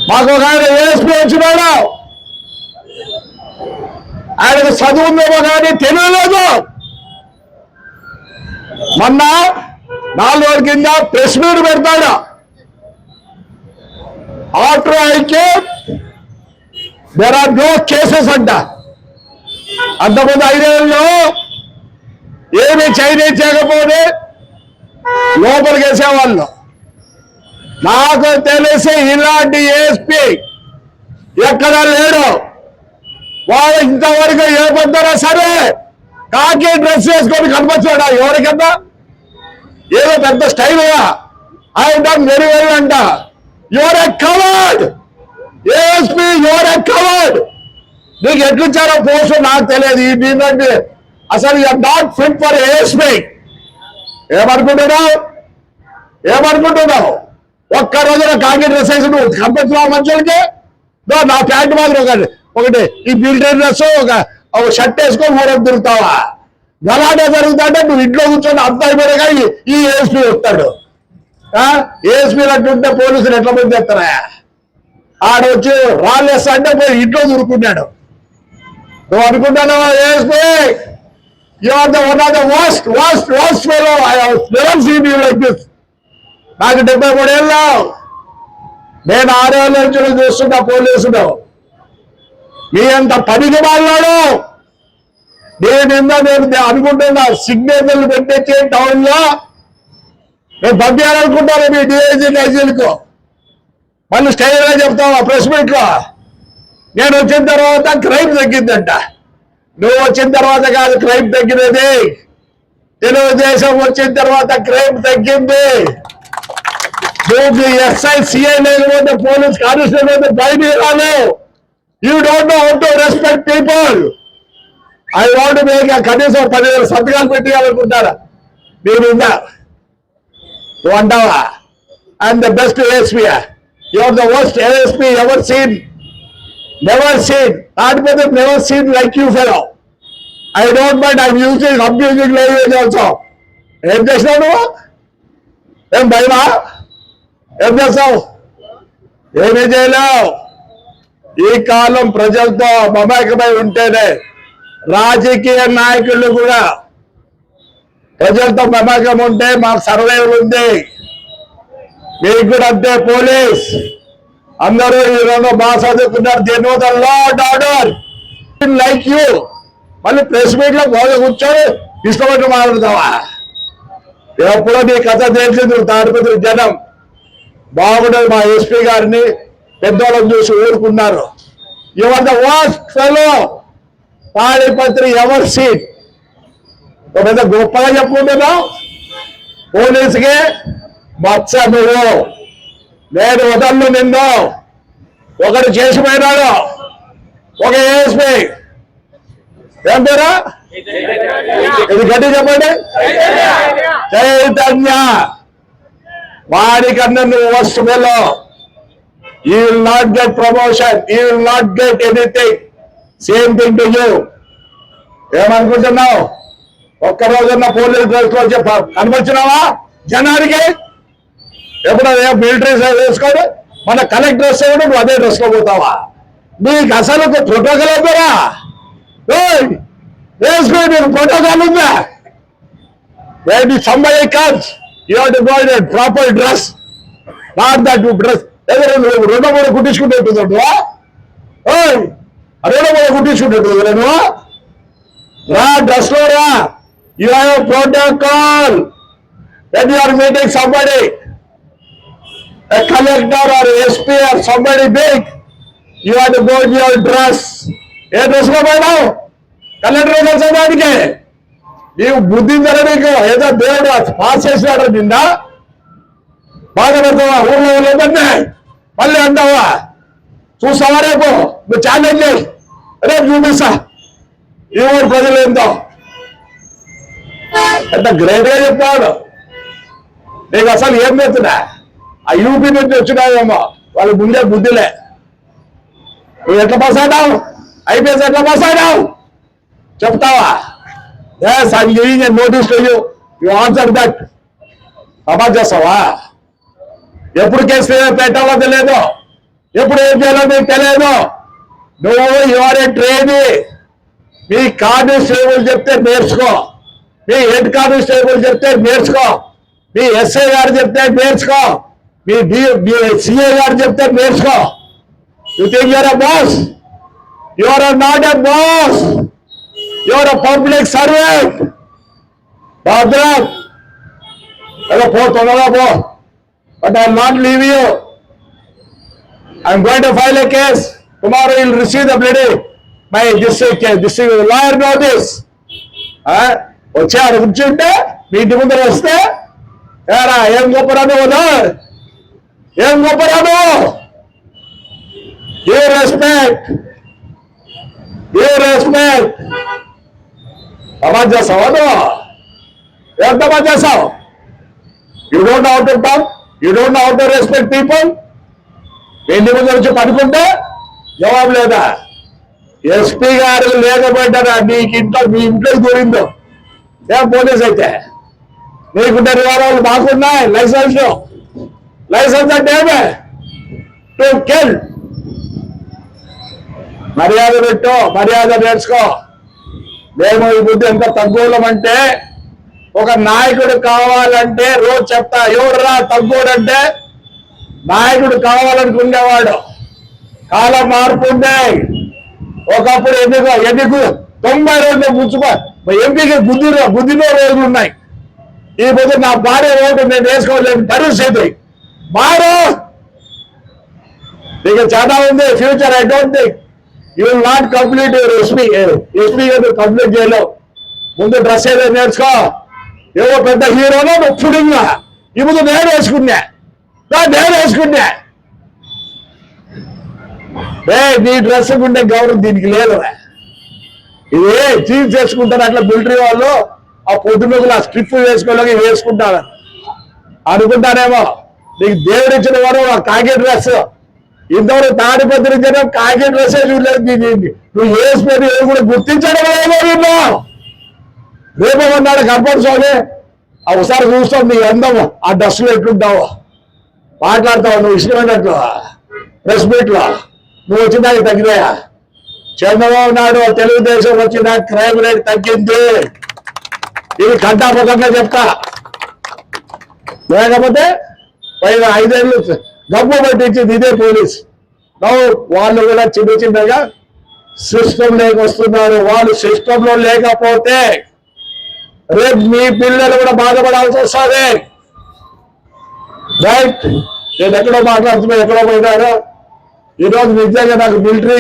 మాకు ఒక ఆయన ఏఎస్పీ వచ్చినాడు, ఆయనకు చదువు ఉందేమో కానీ తెలియలేదు. మొన్న 4 రోజుల కింద ప్రెస్ మీట్ పెడతాడు. ఆఫ్టర్ ఐకే దేర్ ఆర్ నో కేసెస్ అంట. అంతకుముందు 5 ఏళ్ళలో ఏమి చేయకపోతే లోపలికి వేసేవాళ్ళు. నాకు తెలిసి ఇలాంటి ఏఎస్పీ ఎక్కడా లేడు. వాడు ఇంతవరకు ఏ పొద్దునా సరే కాకి డ్రెస్ వేసుకొని కనిపించాడా ఎవరికన్నా? ఏదో పెద్ద స్టైల్గా ఆయన వెరీ వెరీ అంట. You're a coward ASP, you're a coward. నీకు ఎట్లిచ్చారో పోస్ట్ నాకు తెలియదు. ఈ మీదంటే అసలు you're not fit for ASP. ఏమనుకుంటున్నావు? ఒక్క రోజున కాకి డ్రెస్ వేసి నువ్వు కనిపించినావు మనుషులకి. నా ప్యాంట్ మాత్రం ఒకటి ఈ మిలిటరీ డ్రెస్ ఒక షర్ట్ వేసుకొని ఊరేపు తిరుగుతావా? గలాటే జరుగుతుంటే నువ్వు ఇంట్లో కూర్చొని అంత అయిపోయినా ఈ ఏఎస్పీ వస్తాడు. ఏఎస్పీ అట్టుంటే పోలీసులు ఎట్లా మంది చేస్తారా? ఆడొచ్చి రాళ్ళేస్తా అంటే పోయి ఇంట్లో దూరుకున్నాడు. నువ్వు అనుకుంటున్నావా ASP? You are the one of the worst fellow I have never seen you like this. నాకు 73 ఏళ్ళు. నేను 6 ఏళ్ళ నుంచి చూస్తున్నా పోలీసులు. మీ అంత పనికి వాళ్ళాడు. నేను అనుకుంటున్నా సిగ్నేచర్లు పెట్టే టౌన్ లో నేను పంపించాలనుకుంటాను మీ డిఐజీ ఐజీలకు. మళ్ళీ స్టైల్ గా చెప్తావా ప్రెస్ మీట్ లో? నేను వచ్చిన తర్వాత క్రైమ్ తగ్గిందంట. నువ్వు వచ్చిన తర్వాత కాదు క్రైమ్ తగ్గినది. తెలుగుదేశం వచ్చిన తర్వాత క్రైమ్ తగ్గింది. నువ్వు ఎస్ఐ సిఐ లేకపోతే పోలీస్ కానిస్టేబుల్ అయితే బయట రాను. You don't know how to respect people. I want make కనీసం 10,000 సంతకాలు పెట్టాలనుకుంటారా మీరు? నువ్వు అంటావా I'm the best ASP? Your the worst ASP ever seen. Never seen. కాకపోతే never seen like you fellow. I don't mind I'm using abusing language also. ఏం చేసినావు నువ్వు? ఏం భయమా? ఏం చేస్తావు? ఏమీ చేయలేవు. ఈ కాలం ప్రజలతో మమేకమై ఉంటేనే రాజకీయ నాయకులు కూడా ప్రజలతో మమేకం ఉంటే మాకు సర్వైవల్ ఉంది. మీకు కూడా అంతే. పోలీస్ అందరూ ఈరోజు బాగా చదువుకున్నారు. దేని the law and order like you. మళ్ళీ ప్రెస్ మీట్ లో బాగా కూర్చొని ఇష్టపడి మాట్లాడతావా? ఎప్పుడో నీ కథ తెలిసింది. తాడిపత్రి జనం బాగుండదు. మా ఎస్పీ గారిని పెద్దవాళ్ళని చూసి ఊరుకున్నారు. Your the worst fellow Tadipatri ever seen. పెద్ద గొప్పగా చెప్పుకుంటున్నావు. పోలీసుకే మచ్చ నువ్వు. నేను వదలను నిన్ను. ఒకడు చేసిపోయినాడు. ఒక ఏఎస్పీ ఏం పేరా? ఇది గట్టి చెప్పండి. చైతన్య. వాడికన్నా నువ్వు worst fellow. You will not get promotion. You will not get anything. Same thing to you. ఏమనుకుంటున్నావు? ఒక్క రోజున్న పోలీస్ డ్రెస్ లో కనిపించినావా జనానికి? ఎప్పుడు మిలిటరీ వేసుకోడు. మన కలెక్టర్ డ్రెస్ కూడా నువ్వు అదే డ్రెస్ లో పోతావా? నీకు అసలు ప్రోటోకాల్ అవుతారా? వేసుకో. నీకు ప్రోటోకాల్ ఉందా? somebody comes, you have to go in a proper dress. Not that dress. 2-3 కుట్టించుకుంటుందా? 2-3 కుట్టించుకుంటుందా నువ్వు? రా డ్రెస్ లో రా. You have protocol. when you are meeting somebody, a collector or SP or somebody big, you have to go in your dress. A dress లో పోయినావు? Collector కలిసేదానికి నీవు బుద్ధి నీకు ఏదో దేవుడు పాస్ చేసినాడు. నిన్న బాగా పెడతావా? ఊళ్ళో లేదన్నా మళ్ళీ అంటావా? చూస్తావా? రేపు నువ్వు ఛాలెంజ్ చేయి. రేపు చూపిస్తా ఈ ఊరు ప్రజలు ఏందో. ఎంత గ్రేట్ గా చెప్తాడు. నీకు అసలు ఏం చెప్తున్నా? ఆ యూపీ నుంచి వచ్చినావేమో, వాళ్ళకి ముందే బుద్ధిలే. నువ్వు ఎట్లా పాస్ అయినావు? ఐపీఎస్ ఎట్లా పాస్ అయినావు చెప్తావా? Yes, I'm giving a notice to you. You answer that. అబా చేస్తావా? ఎప్పుడు కేసు పెట్టాలో తెలియదు, ఎప్పుడు ఏం చేయాలో మీకు తెలియదు. నువ్వు ఎవరే ట్రైనీ, మీ కానిస్టేబుల్ చెప్తే నేర్చుకో, మీ హెడ్ కానిస్టేబుల్ చెప్తే నేర్చుకో, మీ ఎస్ఐ గారు చెప్తే నేర్చుకో, మీ సిఐ గారు చెప్తే నేర్చుకో. You think you're a boss? You are not a boss, you are a public servant. భద్రం అదే పో, తొందరగా పో. But I will not leave you. I am going to file a case. Tomorrow you will receive the bloody my this lawyer notice. వచ్చి ఆడ కూర్చుంటే మీ ఇంటి ముందర వస్తే ఏరా ఏం గొప్పరాను, ఏం గొప్పరాను. You respect, you respect. సమాజ్ చేస్తావా నువ్వు? ఏం సమాజ్ చేస్తావు? You don't how to talk, you don't how to respect people. ఇంటి ముందు వచ్చి పడుకుంటే జవాబు లేదా? ఎస్పీ గారు లేకపోయింటారా నీకు ఇంట్లో, మీ ఇంట్లోకి దూరిందో ఏం పోలీస్ అయితే? నీకుంటే వివరాలు మాకున్నాయి. లైసెన్స్ అంటే ఏమే? To kill. మర్యాద పెట్టు, మర్యాద నేర్చుకో. మేము ఈ బుద్ధి ఎంత తగ్గులమంటే, ఒక నాయకుడు కావాలంటే రోజు చెప్తా, ఎవడురా తగ్గుడంటే నాయకుడు కావాలనుకునేవాడు. కాలం మార్పు ఉంది. ఒకప్పుడు ఎన్నికు 90 రోజులు ముచ్చుకో ఎంపీకి బుద్ధిలో రోజులు ఉన్నాయి. ఈ బుద్ధి నా భార్య ఓటు నేను వేసుకోలేని పరిస్థితి. మారు నీకు చాలా ఉంది future. I don't think you will not complete your SP complete చేయలేవు. ముందు డ్రెస్ ఏదో నేర్చుకో. ఏవో పెద్ద హీరోలో నువ్వు ఫుడింగా ఈ ముందు నేను వేసుకున్నా. నీ డ్రెస్ ఉండే గౌరవం దీనికి లేదు. ఇది చీజ్ చేసుకుంటారు అట్లా మిలిటరీ వాళ్ళు. ఆ పొద్దున్నగులు ఆ స్ట్రిప్ వేసుకోలేక వేసుకుంటారు అనుకుంటారేమో. నీకు దేవుడు ఇచ్చిన వాడు ఆ కాకి డ్రెస్. ఇంతవరకు తాడిపత్రి జనం కాకి డ్రెస్ చూడలేదు. నువ్వు వేసుకొని ఏది కూడా గుర్తించడం ఏమో. రేపు ఉన్నాడు కనపడు స్వామి, ఒకసారి చూస్తావు నీ అందం ఆ డ్రెస్సులో ఎట్లుంటావు, మాట్లాడతావు నువ్వు ఇష్టమైనట్లు ప్రెస్ మీట్ లో. నువ్వు వచ్చిందాక తగ్గినాయా? చంద్రబాబు నాయుడు తెలుగుదేశం వచ్చిన క్రైమ్ రేట్ తగ్గింది. ఇది కంటాపకంగా చెప్తా. లేకపోతే పైన 5 ఏళ్ళు గబ్బు పట్టించింది ఇదే పోలీస్. వాళ్ళు కూడా చిన్నగా సిస్టమ్ లేక వస్తున్నారు. వాళ్ళు సిస్టమ్ లో లేకపోతే రేపు మీ పిల్లలు కూడా బాధపడాల్సి వస్తుంది. రైట్? నేను ఎక్కడో మాట్లాడుతున్నా, ఎక్కడో పోయినారు. ఈరోజు నిజంగా నాకు మిలిటరీ